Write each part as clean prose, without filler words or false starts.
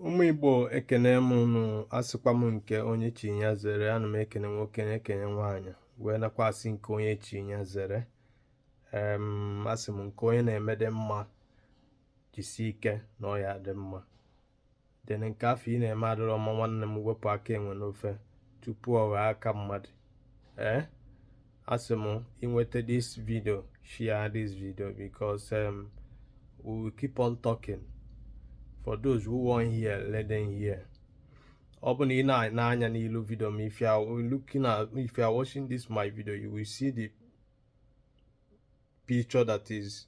Ụmụ Igbo ekene m unu, asịkwa m nke onye chi ya zere. Ana m ekene nwoke na-ekene nwaanyị wee nakwasị nke onye chi ya zere. Asị m nke onye na-emede mma jisi ike na ọ ya dị mma. Dene nke afọ ị na-eme adịrọ mma, nwanne m wepụ aka enwe n'ofe tupu ọ wee aka mmadụ. Asị m inweta this video, share this video because we will keep on talking. For those who won't hear, let them hear. Open in na video. If you are watching this my video, you will see the picture that is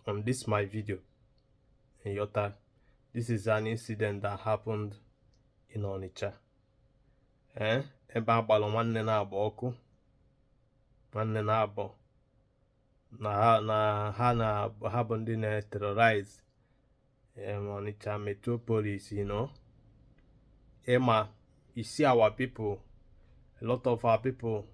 on this my video. In Yota, this is an incident that happened in Onitsha. Ebe agbalo nwanne na-agba ọkụ, nwanne na-abọ na ha bụ ndị na-terrorize Onitsha metropolis, Emma, you see our people, a lot of our people,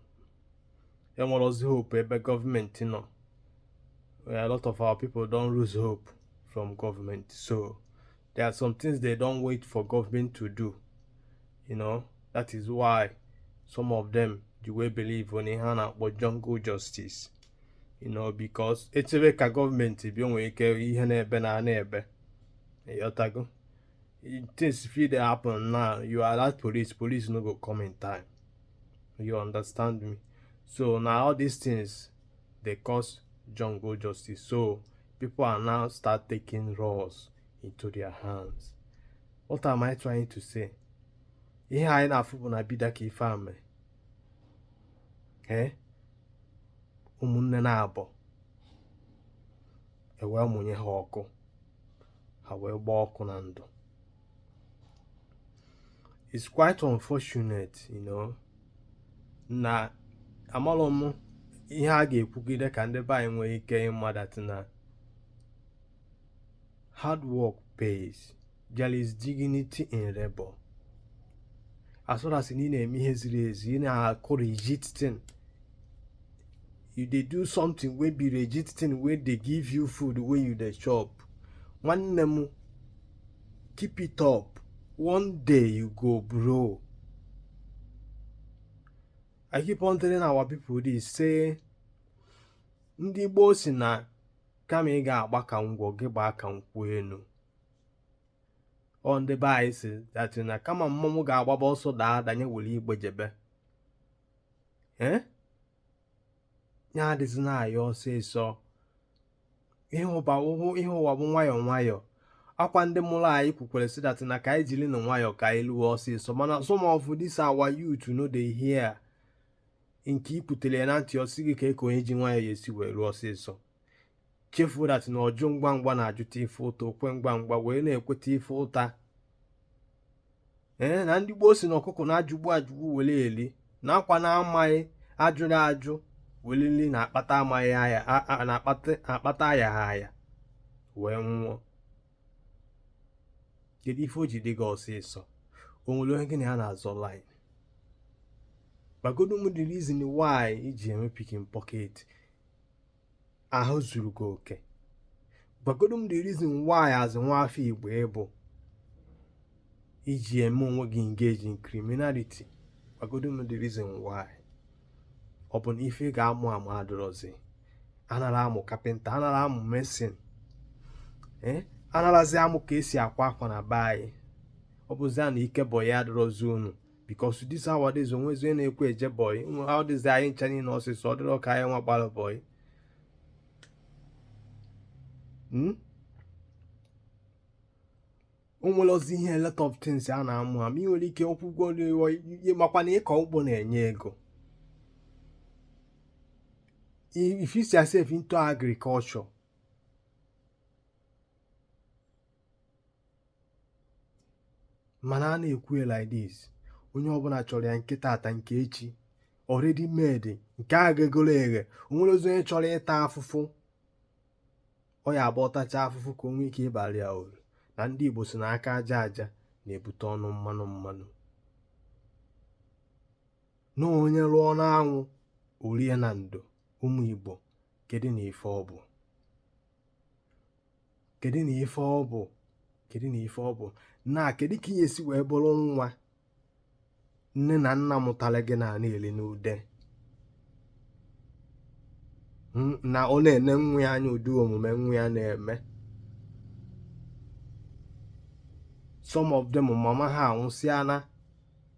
they want us hope about government, A lot of our people don't lose hope from government. So there are some things they don't wait for government to do, That is why some of them, the way believe on Ihana or jungle justice, because it's a like a government, if you want to Yotago. Things if they happen now, you are that police no go come in time. You understand me? So now all these things they cause jungle justice. So people are now start taking laws into their hands. What am I trying to say? Ihe anyị na-afụ na bida ka ife ame. Ụmụnne na-abọ ewe mụnye ha ọkụ. Ha wee gba ọkụ na ndụ. It's quite unfortunate, na amalụ m ihe a ga-ekwugide ka ndị be anyị nwee ike ịmadat na hard work pays. There is dignity in labor. As well as ị na-eme ihe ziri ezi, ị na-akụ legit thing. You dey do something wey be legit thing wey dey give you food wey you dey chop. Nwanne m, keep it up. One day you go bro. I keep on telling our people this, say ndị Igbo si na kama ị ga-agba ka ngwọ gị gbaa ka nkwụ enu. Ọ ndị be anyị si that na kama mmọnwụ ga-agbaba ọsọ daa danye were igbe jebe. Ya adịzi na-ayọ ọsịsọ. Ihe ụwa bụ nwayọọ nwayọọ. Akwa ndị mụrụ anyị kwukwere si that na ka anyị jiri na nwayọọ ka anyị lụọ ọsịsọ. Mana some of this our youth dey hear. Nke iputere na ntị ọsị gị ka onye ji nwayọọ ya esi wee lụọ ọsịsọ. Chefuo that na ọjụ ngwa ngwa na-ajụta ife ụta, okwe ngwa ngwa wee na-ekweta ife ụta. Na ndị Igbo si na ọkụkọ na-ajụgbu were eli, na akwa na-amaghị ajụrụ ajụ welili na-akpata amaghị aya na-akpata aya wee nwụọ. Kedu ife o ji dị gị ọsịsọ? O nwere onye gị na ya na-azọ line? Gbagodo m the reason why iji eme picking pocket ahụ zuru gị oke. Gbagodo m the reason why as nwa afọ Igbo ịbụ iji eme onwe gị engage in criminality. Gbagodo m the reason why. Ọ bụ na ife ga-amụ adịrọzi. Anara amụ kapịnta, anara amụ mesin. Anarazi amụ ka esi akwa akwa na be anyị. Ọ bụzi na ike boy ya adịrọzi unu. Because this nowadays onwezi na-ekwu eje boy. How does anyị ncha niile ọsịsọ ọ dịrọ ka anyị nwa gbara boy. O nwere ozi ihe a lot of things a na-amụ ama. Ị nwere ike ọkwụgwọ makwa na ịkọ ugbo na-enye ego. If you see yourself into agriculture, mana a na-ekwu like this, onye ọbụla chọrọ ya nke tata nke echi already made, nke agagolo eghe. Onwere ozi onye chọrọ ịta afụfụ, ọ ya abụ ọtacha afụfụ ka o nwee ike ịbalị ya uru. Na ndị Igbo si na aka aja aja na-ebute ọnụ mmanụ. Na onye rụọ n'anwụ orie na ndo. Ụmụ Igbo, kedu na ife ọ bụ? kedu na ife ọ bụ na kedu ka ị esi wee bụrụ nwa nne na nna mụtara gị na na-eli n'ude na ọ na-ene nwa ya anya ụdị omume nwa ya na-eme. Some of them mama ha anwụsịana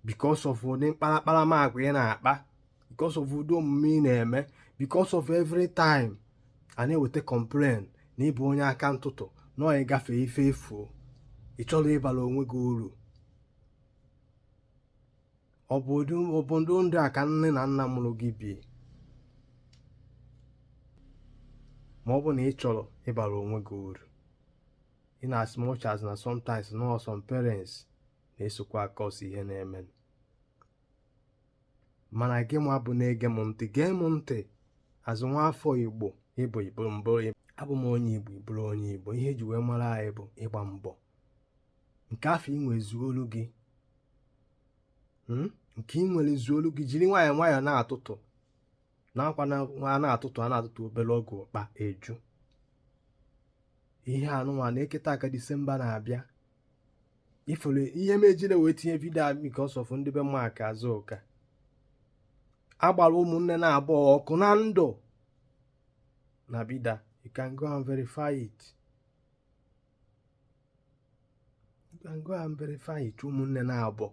because of ụdị mkparamagwa ị na-akpa, because of ụdị omume ị na-eme, because of every time a na-eweta complain na ịbụ onye aka ntụtụ na ọ ịgafe ife efu, ị chọrọ ịbara onwe gị uru. Ọ bụ ụdị ndụ a ka nne na nna mụrụ gị bi? Ma ọ bụ na ị chọrọ ịbara onwe gị uru, in as much as na sometimes no some parents na-esokwa akọs ihe na-eme. Mana gị nwa bụ na-ege m ntị, gee m ntị azụ nwa afọ Igbo. Ịbụ Igbo mbụ, abụ m onye Igbo, ịbụrụ onye Igbo. Ihe eji wee mara anyị bụ ịgba mbọ. Nke afọ inwe zuolu gị, nke ị nwere zuolu gị, jiri nwayọọ nwayọọ na-atụtụ nakwa na-atụtụ obere ọgụ ụkpa eju. Ihe anụnwa na-eketa aka Disemba na-abịa. Ifere ihe m ejire wee tinye vidio a because of ndị be Mark Azụka. Agbara ụmụnne na-abụọ ọkụ na ndụ na bida. You can go and verify it. You can go and verify it. Ụmụnne na-abụọ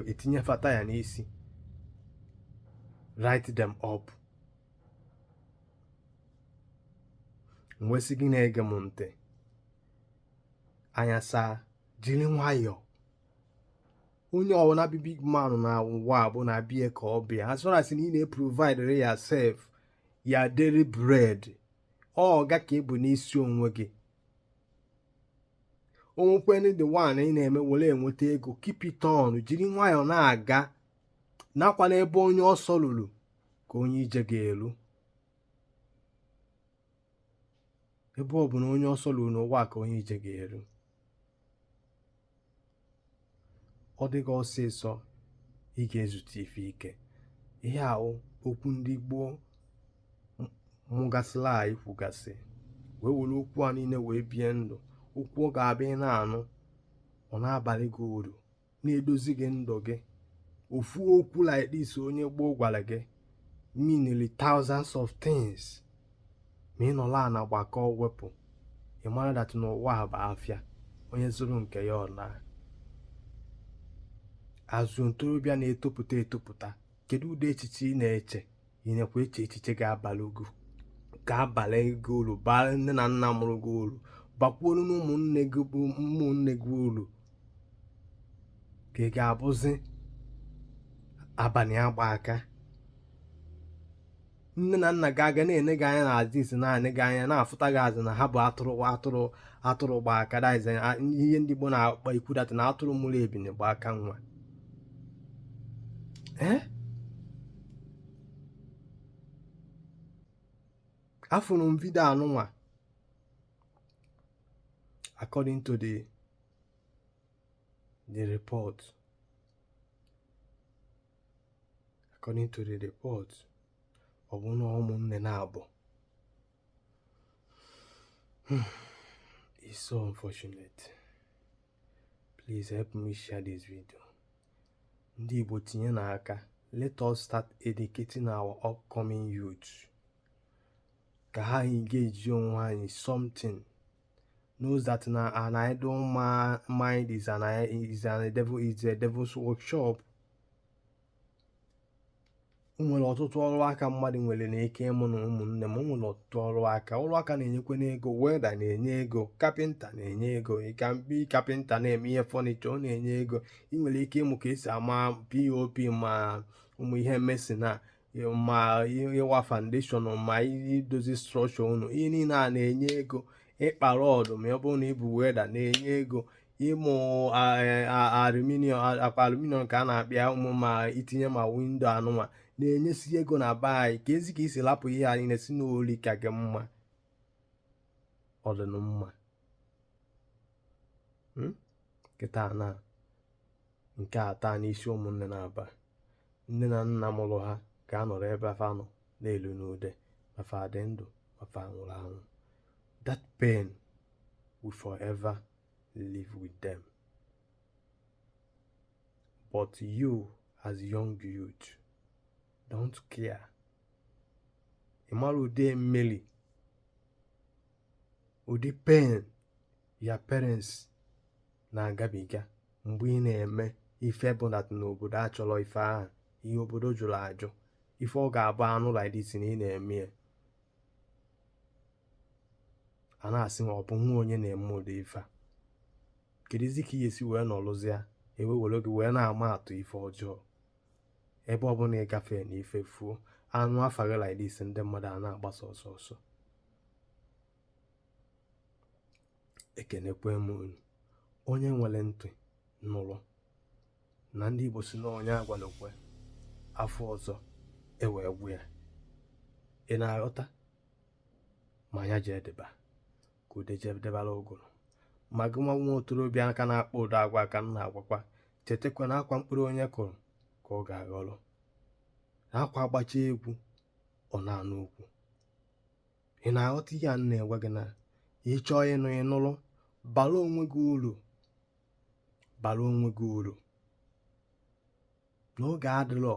etinye fata ya n'isi, write them up. Nwesị gị na-ege m ntị, anya saa, jiri nwayọọ. Onye ọwụna bi big man na ụwa bụ na bie ka ọ bịa, as far as na ị na-provide yourself ya daily bread, ọ ga ka ị bụ n'isi onwe gị. Onwekweni the one ị na-eme were enweta ego, keep it on, jiri nwayọọ na-aga. Nakwa n'ebe onye ọsọ lụrụ ka onye ije ga-eru. Ebe ọ bụ na onye ọsọ lụrụ n'ụwa ka onye ije ga-eru. Ọ dịghị ọsịsọ ị ga-ezute ife ike. Ihe ahụ okwu ndị gboo mụgasịla anyị kwugasị, wee were okwu a niile wee bie ndụ. Okwu ọ ga-abịa ị na-anụ, ọ na-abalị gị uru, na-edozi gị ndụ gị. Ofu okwu like this onye gboo gwara gị meanly thousands of things. Ma ị nọla na gbakọ wepụ, ị mara that n'ụwa bụ afịa, onye zụrụ nke ya ọ na. Azụ ntorobịa na-etopụta etopụta, kedu ụdị echiche ị na-eche? Ị na-ekwe echiche ga-abalị gị uru, bara nne na nna mụrụ gị uru, bakwuolu na ụmụnne gị uru? Ka ị ga-abụzi abalị agba aka? Nne na nna gị aga na-ene gị anya na adịs, na-ene gị anya na-afụta gị azụ na ha bụ atụrụ gba aka. Daiz ihe ndị Igbo na-akpa ikwudata na atụrụ mụrụ ebine gba aka nwa. Afụrụ m vidio anụnwa. According to the report, ọ bụ na ụmụnne na-abụ. It's so unfortunate. Please help me share this video. Ndị Igbo tinye n'aka. Let us start educating our upcoming youth. Ka ha engage onwe anyị something. Knows that an idle mind is a devil's workshop. Nwere ọtụtụ ọrụ aka mmadụ nwere n'ike ịmụ na ụmụnne m. Nwere ọtụtụ ọrụ aka na-enyekwa n'ego. Welder na-enye ego, kapịnta na-enye ego. Ị ka mbi kapịnta na-eme ihe fọnichọ, ọ na-enye ego. Ị nwere ike ịmụ ka esi ama POP ma ụmụ ihe mesina, ma ịwa foundation, ma idozi structure unu. Ihe niile a na-enye ego. Ịkpa rọdụ ma ọ bụrụ na ịbụ welder na-enye ego. Ịmụ aluminium ka a na-akpịa ụmụ ma itinye ma windo anụnwa na-enyesi ego na be anyị. Ka ezi ka isi lapụ ihe anyị na-esi n'oli ka gị mma. Ọ dị mma. Kịta na nke a taa n'isi ụmụnne na-aba. Nne na nna mụrụ ha ga-anọrọ ebe afa nọ na-elu n'ude, afa dị ndụ, afa nwụrụ anwụ. that pain will forever live with them. But you, as young youth, don't care. Ịmara ụdị mmeli, ụdị pain your parents na-agabiga mgbe ị na-eme ife bụ na n'obodo achọrọ ife ahụ, ihe obodo jụrụ ajụ, ife ọ ga-abụ anụ like this na ị na-eme ya. A na-asị ọ bụ nwa onye na-eme ụdị ife a. Kedizi ka ị esi wee nọrụzi ya were gị wee na-ama atụ ife ọjọọ ebe ọ bụla ị gafee na ife fuo anụ afa gị like this, ndị mmadụ a na-agbasa ọsọ ọsọ. Ekenekwe m unu, onye nwere ntị nụrụ na ndị Igbo si na onye agwalekwe afọ ọzọ ewee gwu ya. Ị na-aghọta? Ma ya jee deba ka ude jee debara ụgụrụ. Ma gị nwa otorobịa aka na-akpọ ụdọ agwa aka m na-agwakwa, chetakwa na akwa mkpụrụ onye kụrụ ka ọ ga-aghọrọ. Na akwa agbacha egwu ọ na-anụ okwu. Ị na-aghọta ihe a na-egwe gị na ị chọọ ịnụ ịnụrụ, bara onwe gị uru, bara onwe gị uru. N'oge adịrọ,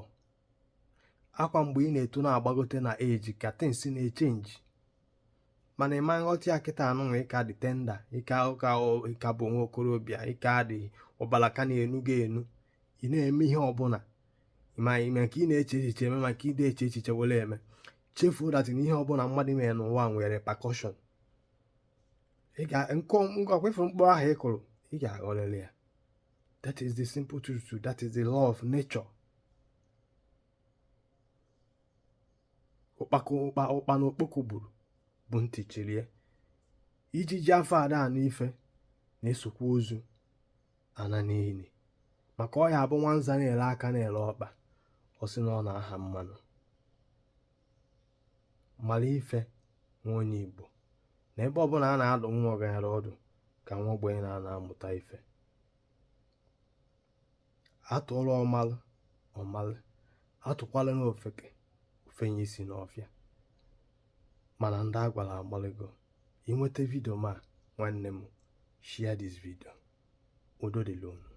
akwa mgbe ị na-eto na-agbagote na eji ka things na-echenji, mana ịma nghọta ya kịta anụnwa ịka dị tenda, ịka bụ nwa okorobịa, ịka dị ọbara ka na-enu gị enu, ị na-eme ihe ọbụla ma ime ka ị na-eche echiche eme maka ide eche echiche were eme, chefuo dat na ihe ọbụla mmadụ mere n'ụwa nwere repercussion. Ngwakwefu mkpụrụ ahụ ị kụrụ, ị ga-aghọrịrị ya. That is the simple truth. That is the law of nature. Ụkpa na okpoko gburu bụ ntị chirie. Ijiji afọ ada anụ ife na-esokwa ozu ana n'ili, maka ọ ya abụ nwanza na-ele aka na-ele ọkpa, ọ sị na ọ na-aha mmanụ. Mara ife nwa onye Igbo, na ebe ọbụla a na-adụ nwa ọgaranya ọdụ ka nwa ogbenye na-amụta ife. Atụọla ọmalụ, atụkwala n'ofeke ofenye isi n'ọfịa. Mana ndị agwala agbalịgo. Inweta vidio ma nwanne m, share this video. Udo dịrị unu.